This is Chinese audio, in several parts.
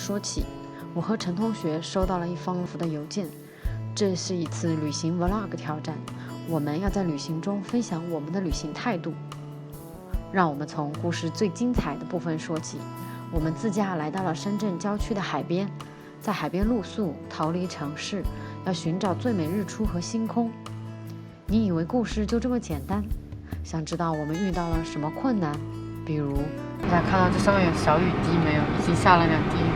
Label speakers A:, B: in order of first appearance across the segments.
A: 说起，我和陈同学收到了一封的邮件，这是一次旅行 vlog 挑战，我们要在旅行中分享我们的旅行态度。让我们从故事最精彩的部分说起。我们自驾来到了深圳郊区的海边，在海边露宿，逃离城市，要寻找最美日出和星空。你以为故事就这么简单？想知道我们遇到了什么困难？比如，大家看到这上面有小雨滴没有？已经下了2滴雨。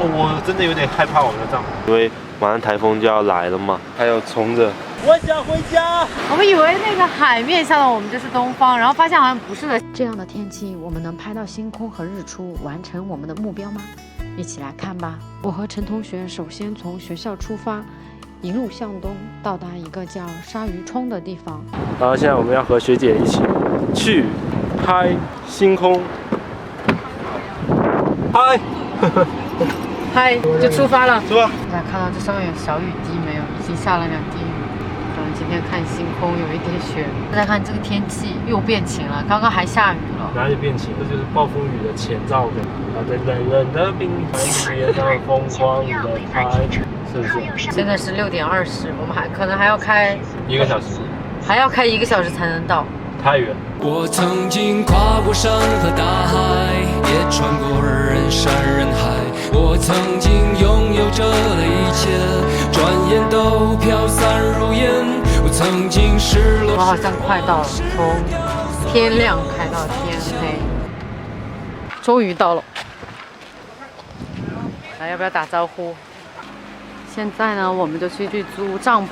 B: 我真的有点害怕我们的帐篷，因为马上台风就要来了嘛，还有虫子。我想回家。
A: 我们以为那个海面向的我们就是东方，然后发现好像不是的。这样的天气，我们能拍到星空和日出，完成我们的目标吗？一起来看吧。我和陈同学首先从学校出发，一路向东，到达一个叫鲨鱼冲的地方。
B: 然后现在我们要和学姐一起去拍星空。嗨，
A: 嗨，就出发了。
B: 出发。
A: 大家看到这上面有小雨滴没有？已经下了2滴雨。我们今天看星空，有一点雪。大家看这个天气又变晴了，刚刚还下雨了。
B: 哪里变晴？这就是暴风雨的前兆感。它在冷冷的冰川边上疯狂的开，是不是？
A: 现在是6点20，我们可能还要开
B: 1个小时，
A: 还要开1个小时才能到。
B: 太远。
C: 我曾经跨过山和大海，也穿过人山人海。我曾经拥有着的一切，转眼都飘散如烟。我曾经失落。
A: 我好像快到了，从天亮开到天黑，终于到了。来，要不要打招呼？现在呢，我们就去租帐篷。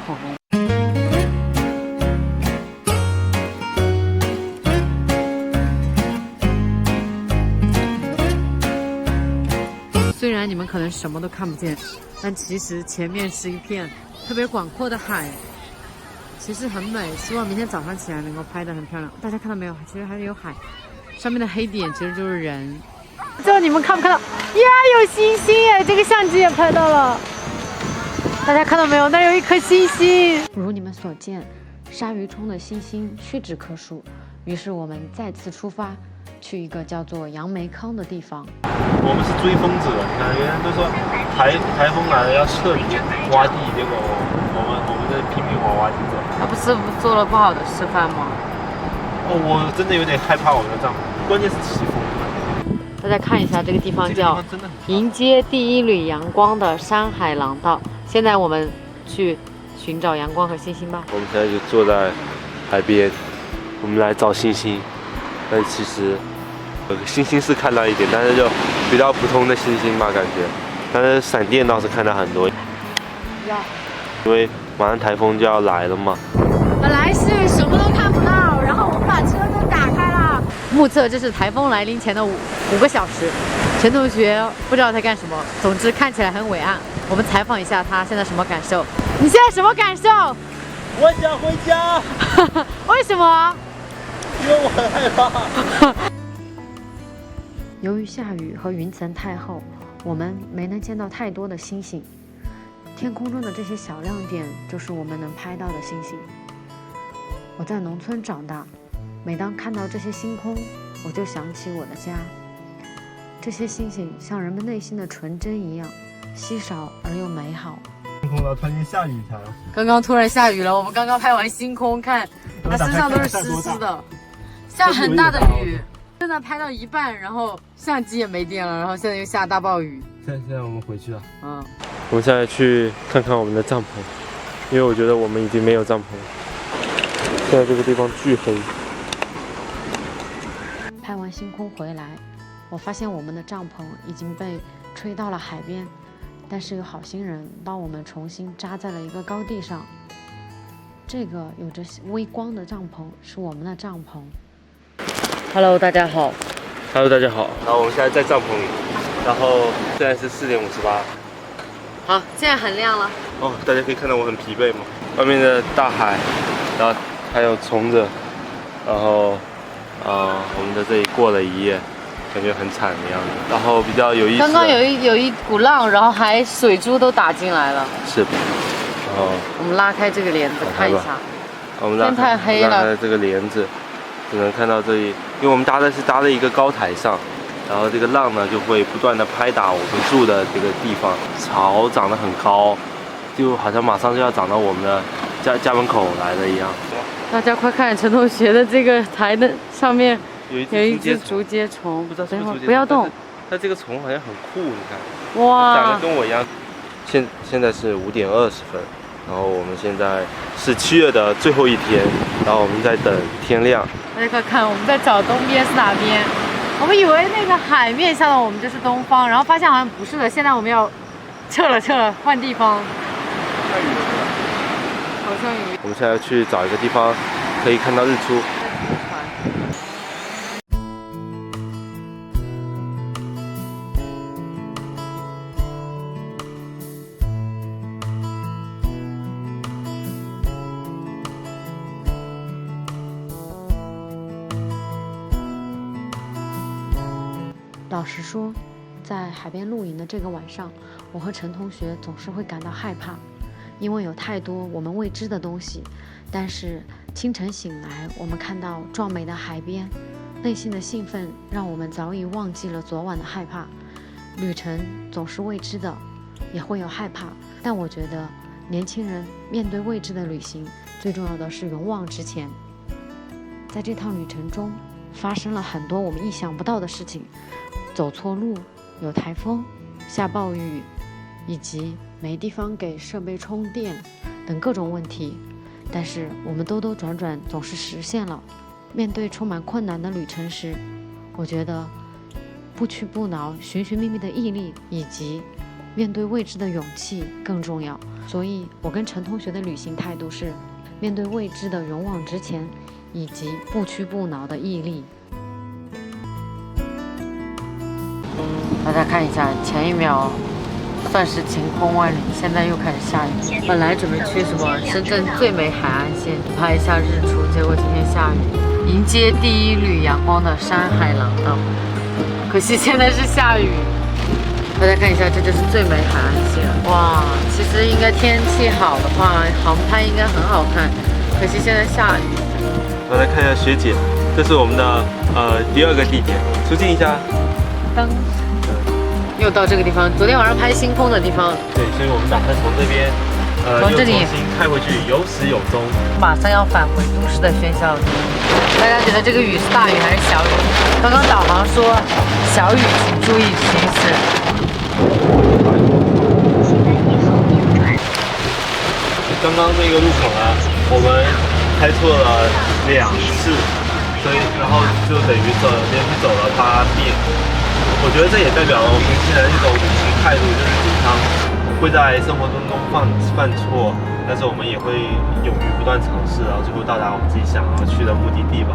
A: 虽然你们可能什么都看不见，但其实前面是一片特别广阔的海，其实很美。希望明天早上起来能够拍得很漂亮。大家看到没有？其实还有海，上面的黑点其实就是人。不知道你们看不看到？呀，有星星耶！这个相机也拍到了。大家看到没有？那有一颗星星。如你们所见，鲨鱼冲的星星屈指可数。于是我们再次出发，去一个叫做杨梅坑的地方。
B: 我们是追风者，你看人家都说台风来了要撤离挖地，结果我们在拼命往挖地走。
A: 那不是做了不好的示范吗？
B: 我真的有点害怕我们的帐篷，关键是起风。
A: 大家看一下这个地方叫迎接第一缕阳光的山海廊道。现在我们去寻找阳光和星星吧。
B: 我们现在就坐在海边，我们来找星星。但其实星星是看到一点，但是就比较普通的星星吧感觉。但是闪电倒是看到很多，因为马上台风就要来了嘛。
A: 本来是什么都看不到，然后我们把车都打开了，目测这是台风来临前的5个小时。陈同学不知道在干什么，总之看起来很伟岸。我们采访一下他现在什么感受？你现在什么感受？
B: 我想回家。
A: 为什么？
B: 因为我很害怕。
A: 由于下雨和云层太厚，我们没能见到太多的星星。天空中的这些小亮点，就是我们能拍到的星星。我在农村长大，每当看到这些星空，我就想起我的家。这些星星像人们内心的纯真一样，稀少而又美好。
B: 天空了，突然间下雨一条。
A: 刚刚突然下雨了，我们刚刚拍完星空，看它身上都是湿湿的，下很大的雨。正在拍到一半，然后相机也没电了，然后现在又下大暴雨。
B: 现在我们回去了。
D: 我们现在去看看我们的帐篷，因为我觉得我们已经没有帐篷了。现在这个地方巨黑。
A: 拍完星空回来，我发现我们的帐篷已经被吹到了海边，但是有好心人帮我们重新扎在了一个高地上。这个有着微光的帐篷是我们的帐篷。Hello， 大家好。
D: Hello， 大家好。然后我们现在在帐篷里，然后现在是4点58。
A: 好，现在很亮了。
D: 哦，大家可以看到我很疲惫吗？外面的大海，然后还有虫子，然后我们在这里过了一夜，感觉很惨的样子。然后比较有意思的，
A: 刚刚有一股浪，然后还水珠都打进来了。
D: 是。然后
A: 我们拉开这个帘子看一下。
D: 我们拉
A: 天太黑了，
D: 拉开这个帘子，只能看到这里，因为我们搭了一个高台上，然后这个浪呢就会不断的拍打我们住的这个地方，潮涨得很高，就好像马上就要涨到我们的家门口来了一样。
A: 大家快看，陈同学的这个台的上面
D: 有
A: 有一只竹节虫，
D: 不知道是
A: 等会儿
D: 不是竹节虫
A: 不要动。
D: 它这个虫好像很酷，你看，长
A: 哇
D: 得，跟我一样。现在是5点20分，然后我们现在是7月的最后一天，然后我们在等天亮。
A: 大家快看，我们在找东边是哪边？我们以为那个海面向的我们就是东方，然后发现好像不是的。现在我们要撤了，换地方。好像有。
D: 我们现在要去找一个地方可以看到日出。
A: 老实说，在海边露营的这个晚上，我和陈同学总是会感到害怕，因为有太多我们未知的东西。但是清晨醒来，我们看到壮美的海边，内心的兴奋让我们早已忘记了昨晚的害怕。旅程总是未知的，也会有害怕，但我觉得年轻人面对未知的旅行，最重要的是勇往直前。在这趟旅程中，发生了很多我们意想不到的事情，走错路，有台风，下暴雨，以及没地方给设备充电等各种问题，但是我们兜兜转转总是实现了。面对充满困难的旅程时，我觉得不屈不挠、寻寻觅觅的毅力以及面对未知的勇气更重要。所以我跟陈同学的旅行态度是面对未知的勇往直前以及不屈不挠的毅力。大家看一下，前一秒算是晴空万里，现在又开始下雨。本来准备去什么深圳最美海岸线拍一下日出，结果今天下雨，迎接第一缕阳光的山海廊道，可惜现在是下雨。大家看一下，这就是最美海岸线。哇，其实应该天气好的话，航拍应该很好看，可惜现在下雨。
D: 我来看一下学姐，这是我们的第2个地点，出镜一下。
A: 灯又到这个地方，昨天晚上拍星空的地方。
D: 对，所以我们打算从这边
A: 从这里
D: 又重新开回去，有始有终。
A: 马上要返回都市的喧嚣。大家觉得这个雨是大雨还是小雨？刚刚导航说小雨，请注意行驶。
D: 刚刚那个路口呢，我们开错了2次，所以然后就等于连续走了8遍。我觉得这也代表了我们年轻人一种旅行态度，就是经常会在生活中犯错，但是我们也会勇于不断尝试，然后最后到达我们自己想要去的目的地吧。